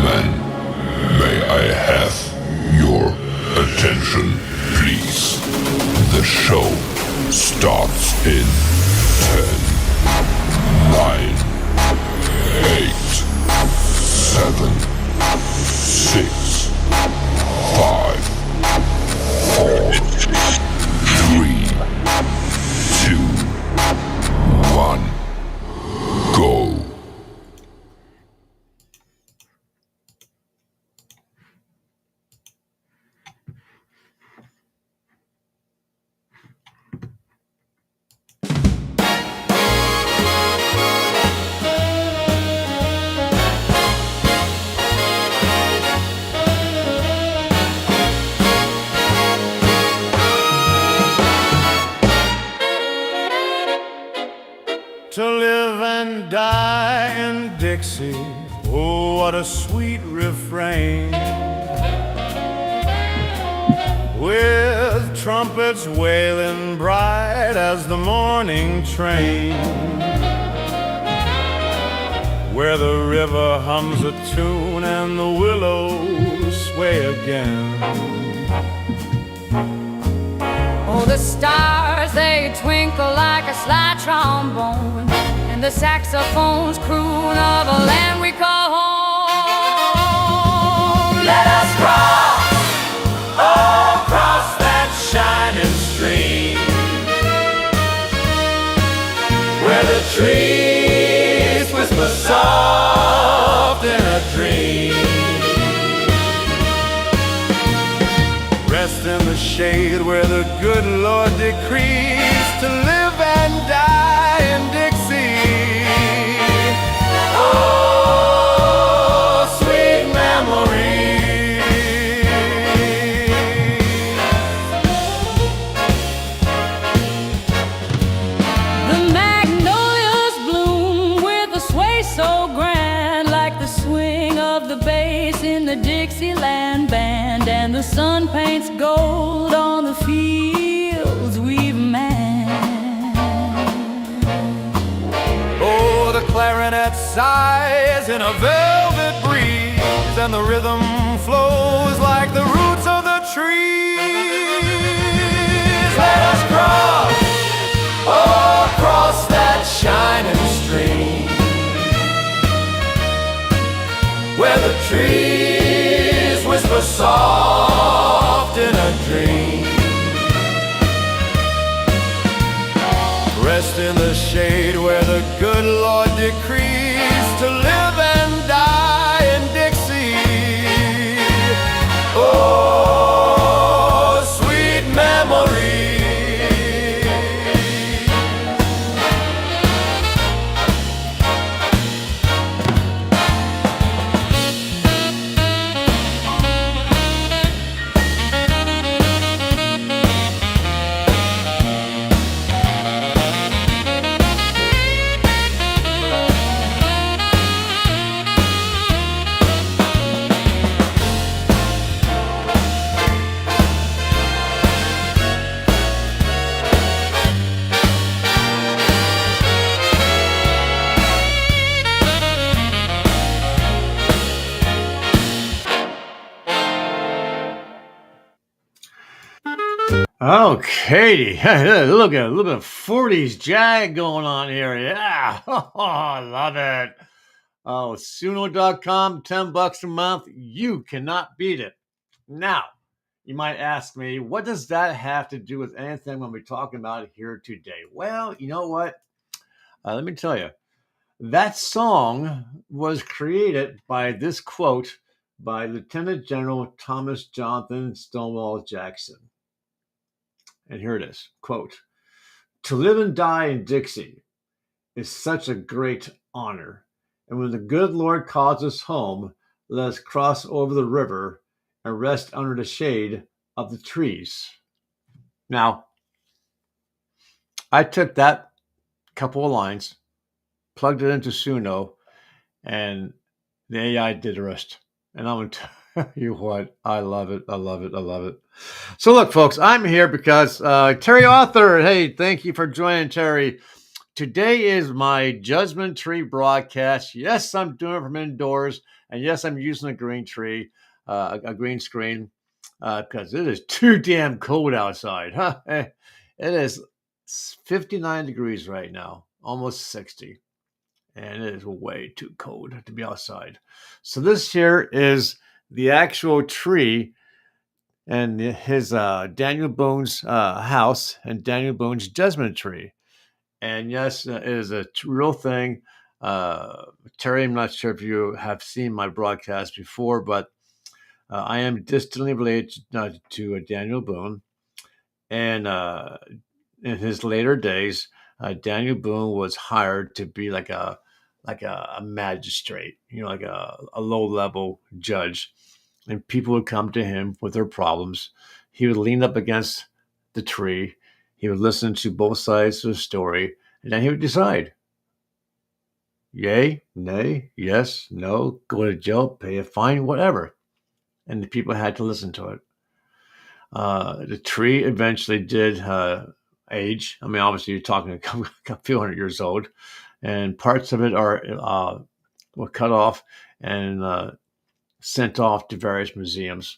gentlemen, may I have your attention, please? The show starts in 10, 9, 8, 7, 6, 5, 4, 3, 2, 1, go. To live and die in Dixie, oh, what a sweet refrain. With trumpets wailing bright as the morning train, where the river hums a tune and the willows sway again. Oh, the stars, they twinkle like a slide trombone, and the saxophones croon of a land we call home. Let us cross, oh, cross that shining stream, where the trees whisper soft in a dream. Rest in the shade where the good Lord decrees to live and die in Dixie. Oh, sweet memories. The magnolias bloom with a sway so grand, like the swing of the bass in the Dixieland band, and the sun paints gold on the fields we've manned. Oh, the clarinet sighs in a velvet breeze, and the rhythm flows like the roots of the trees. Let us cross, oh, cross that shining stream, where the trees whisper soft in a dream. Rest in the shade where the good Lord decrees to live and die in Dixie. Oh, sweet memories. Okay, look at a little bit of 40s jag going on here. Yeah, I love it. Oh, Suno.com, $10 a month. You cannot beat it. Now, you might ask me, what does that have to do with anything when we're talking about here today? Well, you know what? Let me tell you. That song was created by this quote by Lieutenant General Thomas Jonathan Stonewall Jackson. And here it is, quote, "To live and die in Dixie is such a great honor. And when the good Lord calls us home, let us cross over the river and rest under the shade of the trees." Now, I took that couple of lines, plugged it into Suno, and the AI did the rest. And I'm going to tell you what, I love it. I love it. I love it. So look, folks, I'm here because Terry Author, hey, thank you for joining, Terry. Today is my Judgment Tree broadcast. Yes, I'm doing it from indoors, and yes, I'm using a green tree, a green screen, because it is too damn cold outside. Huh? It is 59 degrees right now, almost 60, and it is way too cold to be outside. So this here is the actual tree and his Daniel Boone's house and Daniel Boone's Judgment Tree. And yes, it is a real thing. Terry, I'm not sure if you have seen my broadcast before, but I am distantly related to Daniel Boone. And in his later days, Daniel Boone was hired to be like a magistrate, like a low level judge. And people would come to him with their problems. He would lean up against the tree. He would listen to both sides of the story, and then he would decide: yay, nay, yes, no, go to jail, pay a fine, whatever. And the people had to listen to it. The tree eventually did age. I mean, obviously, you're talking a few hundred years old, and parts of it were cut off and sent off to various museums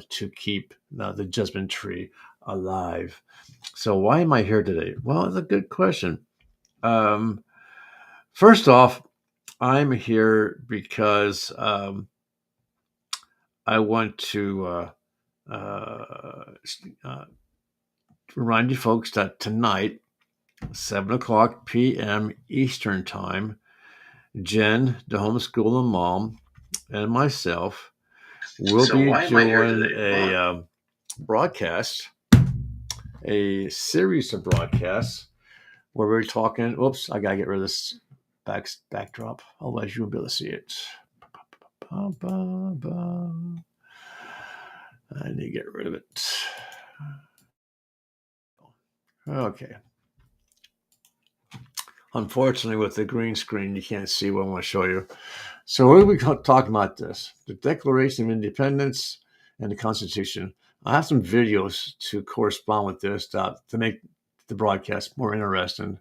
to keep the Judgment Tree alive. So why am I here today? Well, it's a good question. First off, I'm here because I want to remind you folks that tonight, 7:00 p.m. Eastern Time, Jen, the homeschooling mom, and myself will be doing a broadcast, a series of broadcasts where we're talking. Oops, I gotta get rid of this backdrop. Otherwise, you won't be able to see it. I need to get rid of it. Okay. Unfortunately, with the green screen, you can't see what I want to show you. So we're going to be talking about this, the Declaration of Independence and the Constitution. I have some videos to correspond with this to make the broadcast more interesting.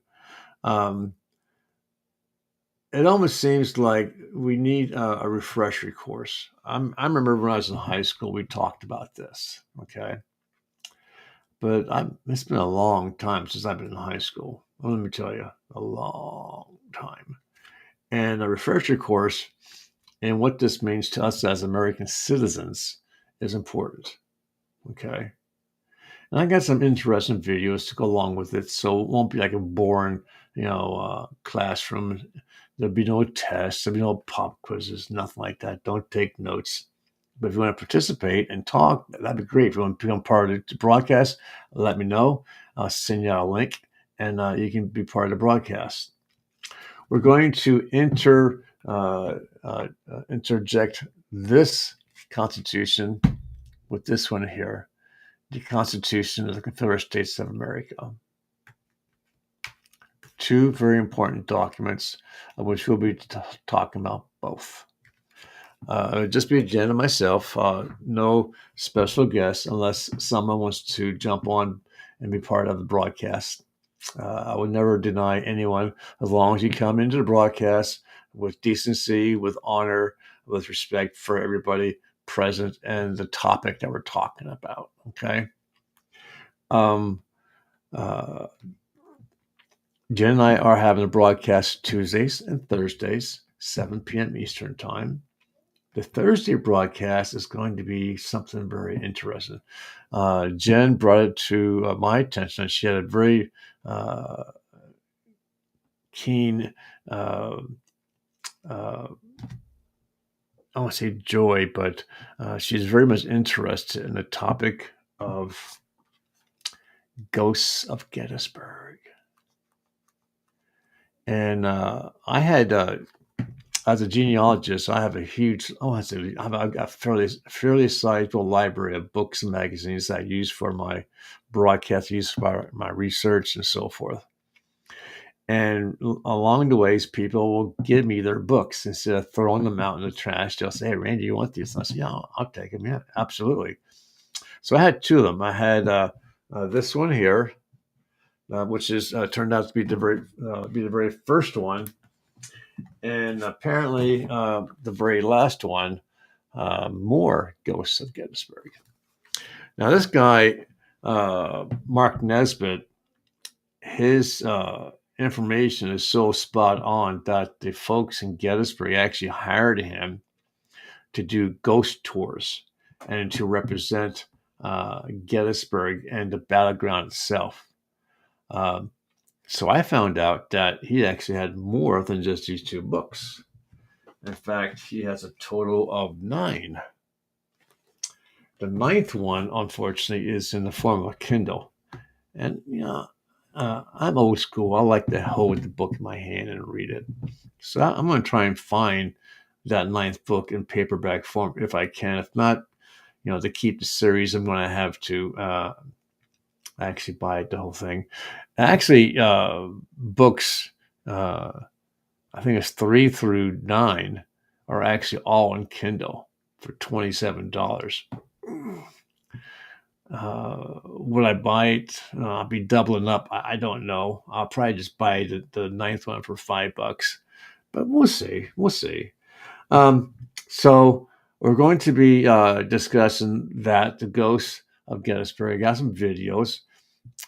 It almost seems like we need a refresher course. I remember when I was in high school, we talked about this, okay? But it's been a long time since I've been in high school. Well, let me tell you, a long time. And a refresher course and what this means to us as American citizens is important, okay? And I got some interesting videos to go along with it, so it won't be like a boring, classroom. There'll be no tests, there'll be no pop quizzes, nothing like that. Don't take notes. But if you want to participate and talk, that'd be great. If you want to become part of the broadcast, let me know. I'll send you a link, and you can be part of the broadcast. We're going to interject this Constitution with this one here, the Constitution of the Confederate States of America. Two very important documents of which we'll be talking about both. Just be Jen and myself, no special guests unless someone wants to jump on and be part of the broadcast. I would never deny anyone as long as you come into the broadcast with decency, with honor, with respect for everybody present and the topic that we're talking about. Okay. Jen and I are having a broadcast Tuesdays and Thursdays, 7 p.m. Eastern Time. The Thursday broadcast is going to be something very interesting. Jen brought it to my attention, and she had a very keen, I won't say joy, but she's very much interested in the topic of ghosts of Gettysburg. And I had... as a genealogist, I have a huge, I've got a fairly sizable library of books and magazines that I use for my broadcast, use for my research and so forth. And along the ways, people will give me their books instead of throwing them out in the trash. They'll say, "Hey, Randy, you want these?" And I say, "Yeah, I'll take them. Yeah, absolutely." So I had two of them. I had this one here, which is turned out to be the very first one, and apparently the very last one. More Ghosts of Gettysburg. Now, this guy, Mark Nesbitt, his information is so spot on that the folks in Gettysburg actually hired him to do ghost tours and to represent Gettysburg and the battleground itself. So I found out that he actually had more than just these 2 books. In fact, he has a total of 9. The 9th one, unfortunately, is in the form of a Kindle. And, I'm old school. I like to hold the book in my hand and read it. So I'm going to try and find that 9th book in paperback form if I can. If not, to keep the series, I'm going to have to actually buy the whole thing. Actually, books, I think it's 3 through 9, are actually all on Kindle for $27. Would I buy it? I'll be doubling up. I don't know. I'll probably just buy the 9th one for $5, but we'll see. We'll see. So we're going to be discussing the Ghosts of Gettysburg. I got some videos.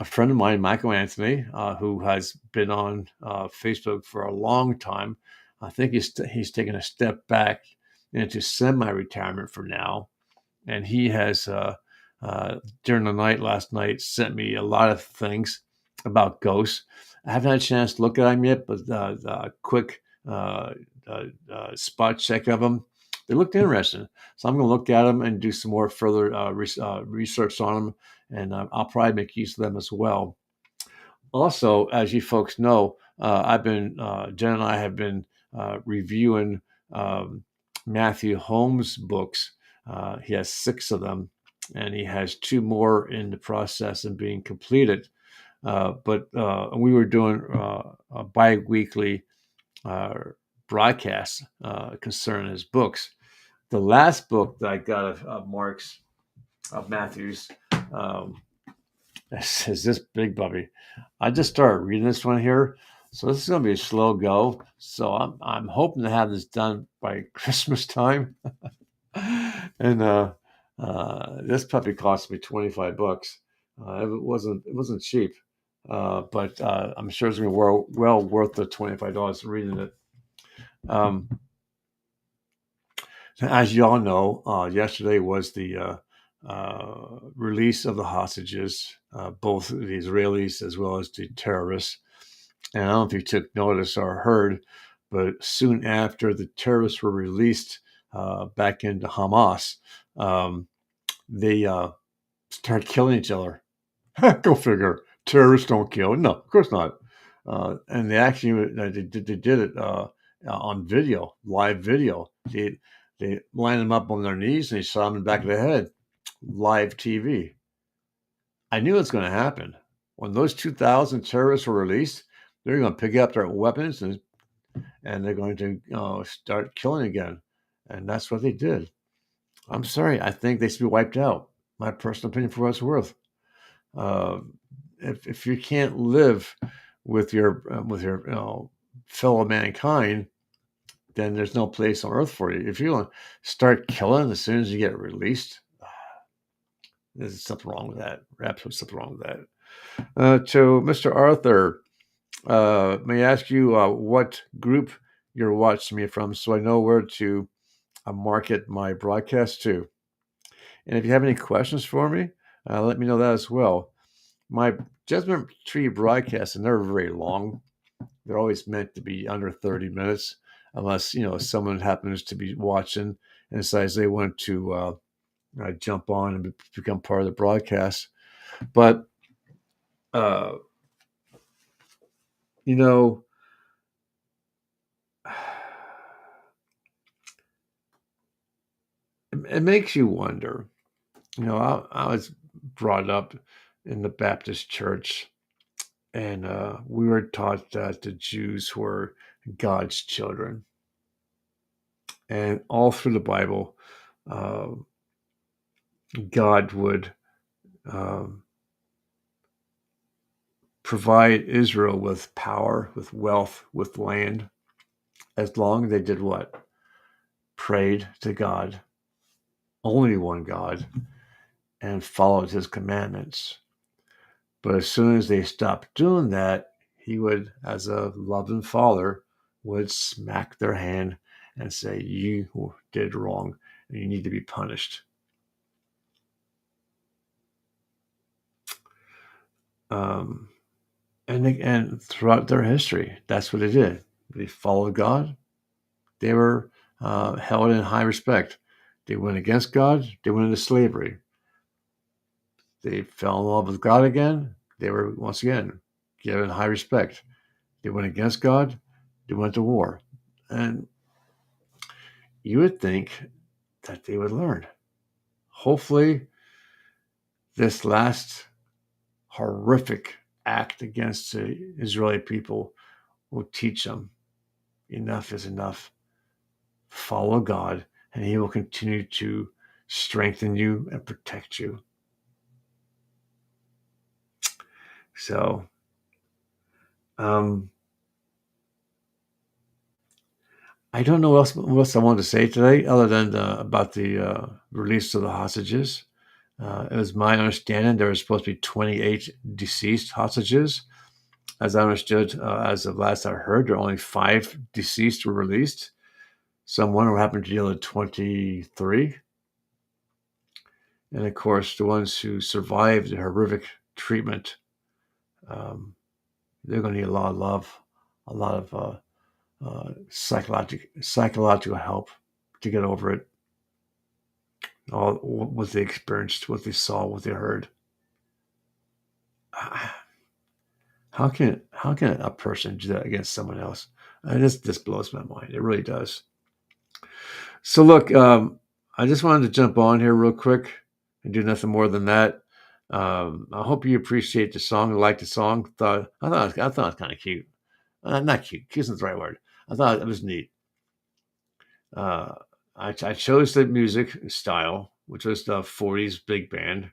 A friend of mine, Michael Anthony, who has been on Facebook for a long time, I think he's taken a step back into semi-retirement for now, and he has during the night last night sent me a lot of things about ghosts. I haven't had a chance to look at them yet, but a quick spot check of them, they looked interesting. So I'm going to look at them and do some more further research on them, and I'll probably make use of them as well. Also, as you folks know, Jen and I have been reviewing Matthew Holmes' books. He has 6 of them, and he has 2 more in the process of being completed. But we were doing a bi-weekly broadcast concerning his books. The last book that I got of Matthew's is this big puppy. I just started reading this one here, so this is going to be a slow go. So I'm hoping to have this done by Christmas time. And this puppy cost me $25. It wasn't cheap, but I'm sure it's going to be well worth the $25 reading it. As you all know, yesterday was the release of the hostages, both the Israelis as well as the terrorists. And I don't know if you took notice or heard, but soon after the terrorists were released back into Hamas, they started killing each other. Go figure. Terrorists don't kill. No, of course not. And they actually they did it on video, live video. They lined them up on their knees and they shot them in the back of the head. Live TV. I knew it was going to happen. When those 2,000 terrorists were released, they're going to pick up their weapons and they're going to start killing again. And that's what they did. I'm sorry. I think they should be wiped out. My personal opinion, for what it's worth. If you can't live with your fellow mankind, then there's no place on earth for you. If you want to start killing as soon as you get released, there's something wrong with that. Absolutely something wrong with that. To Mr. Arthur, may I ask you what group you're watching me from, so I know where to market my broadcast to. And if you have any questions for me, let me know that as well. My Judgment Tree broadcasts are never very long. They're always meant to be under 30 minutes, unless someone happens to be watching and decides they want to jump on and become part of the broadcast. But it makes you wonder. I was brought up in the Baptist church, and we were taught that the Jews were God's children. And all through the Bible, God would provide Israel with power, with wealth, with land, as long as they did what? Prayed to God, only one God, and followed his commandments. But as soon as they stopped doing that, he would, as a loving father, would smack their hand and say, you did wrong and you need to be punished. And throughout their history, that's what they did. They followed God. They were held in high respect. They went against God. They went into slavery. They fell in love with God again. They were, once again, given high respect. They went against God. They went to war. And you would think that they would learn. Hopefully, this last horrific act against the Israeli people will teach them enough is enough. Follow God, and he will continue to strengthen you and protect you. So, I don't know what else I wanted to say today, other than about the release of the hostages. It was my understanding there were supposed to be 28 deceased hostages. As I understood, as of last I heard, there are only 5 deceased were released. Someone happened to deal with 23. And of course, the ones who survived the horrific treatment, they're going to need a lot of love, a lot of psychological help to get over it. All what they experienced, what they saw, what they heard. How can a person do that against someone else? This blows my mind. It really does. So look, I just wanted to jump on here real quick and do nothing more than that. I hope you appreciate the song, like the song. I thought it was kind of cute. Not cute. Cute isn't the right word. I thought it was neat. I chose the music style, which was the 40s big band.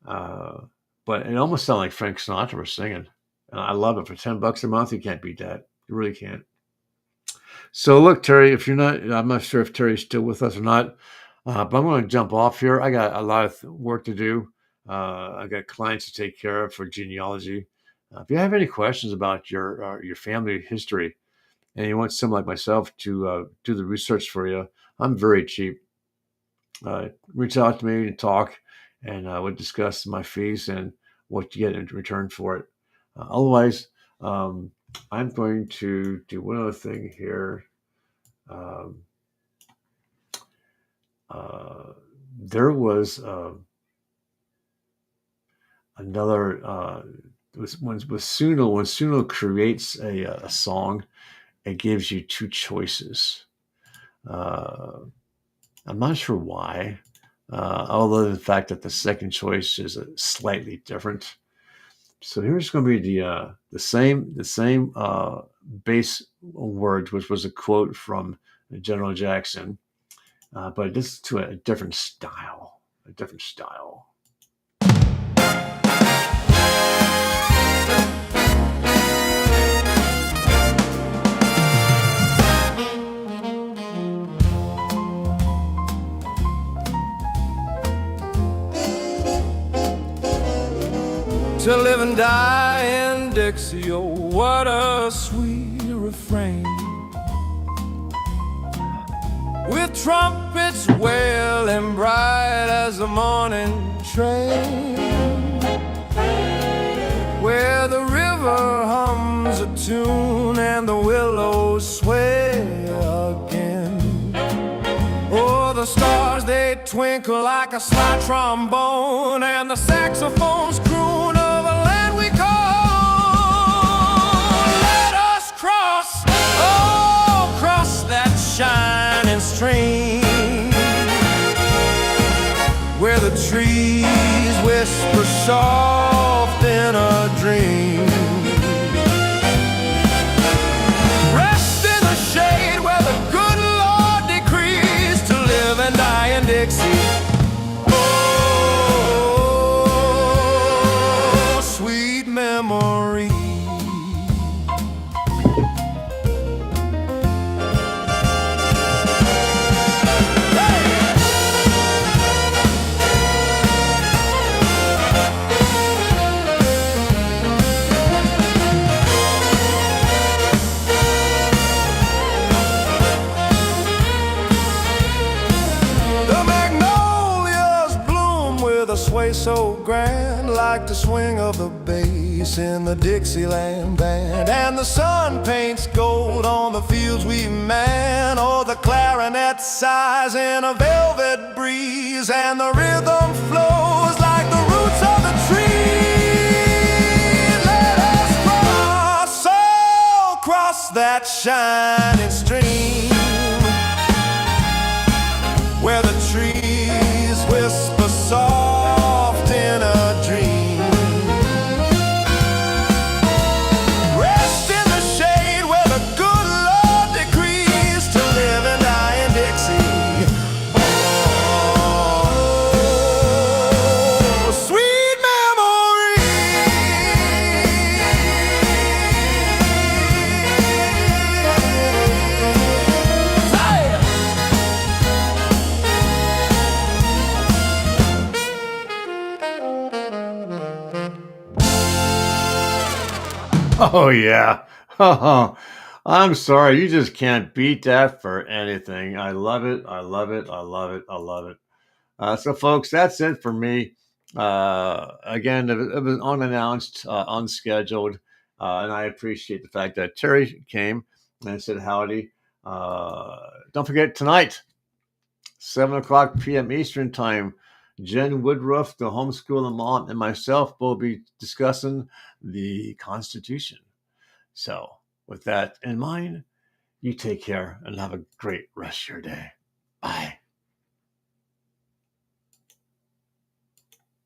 But it almost sounded like Frank Sinatra was singing. And I love it. For $10 a month, you can't beat that. You really can't. So look, Terry, if you're not, I'm not sure if Terry's still with us or not, but I'm going to jump off here. I got a lot of work to do. I got clients to take care of for genealogy. If you have any questions about your family history and you want someone like myself to do the research for you, I'm very cheap. Reach out to me and talk, and we'll discuss my fees and what you get in return for it. Otherwise, I'm going to do one other thing here. There was another with Suno. When Suno creates a song, it gives you 2 choices. I'm not sure why, other than the fact that the second choice is slightly different. So here's going to be the same bass words, which was a quote from General Jackson, but this to a different style. To live and die in Dixie, oh, what a sweet refrain. With trumpets wailing bright as the morning train, where the river hums a tune and the willows sway again. Oh, the stars, they twinkle like a slide trombone, and the saxophones croon of a land we call. Let us cross, oh, cross that shining stream, where the trees whisper soft in a dream. Rest in the shade where the good Lord decrees to live and die in Dixie. Oh, sweet memory. sway so grand, like the swing of the bass in the Dixieland band. And the sun paints gold on the fields we man, or the clarinet sighs in a velvet breeze, and the rhythm flows like the roots of the trees. Let us cross, oh, cross that shining stream, where the trees whisper soft in a dream. Rest in the shade where the good Lord decrees to live and die in Dixie. Oh, sweet Oh, yeah. I'm sorry. You just can't beat that for anything. I love it. I love it. I love it. I love it. So, folks, that's it for me. Again, it was unannounced, unscheduled, and I appreciate the fact that Terry came and said howdy. Don't forget tonight, 7 o'clock p.m. Eastern Time, Jen Woodruff, the homeschooling mom, and myself will be discussing the Constitution. So, with that in mind, you take care and have a great rest of your day. Bye.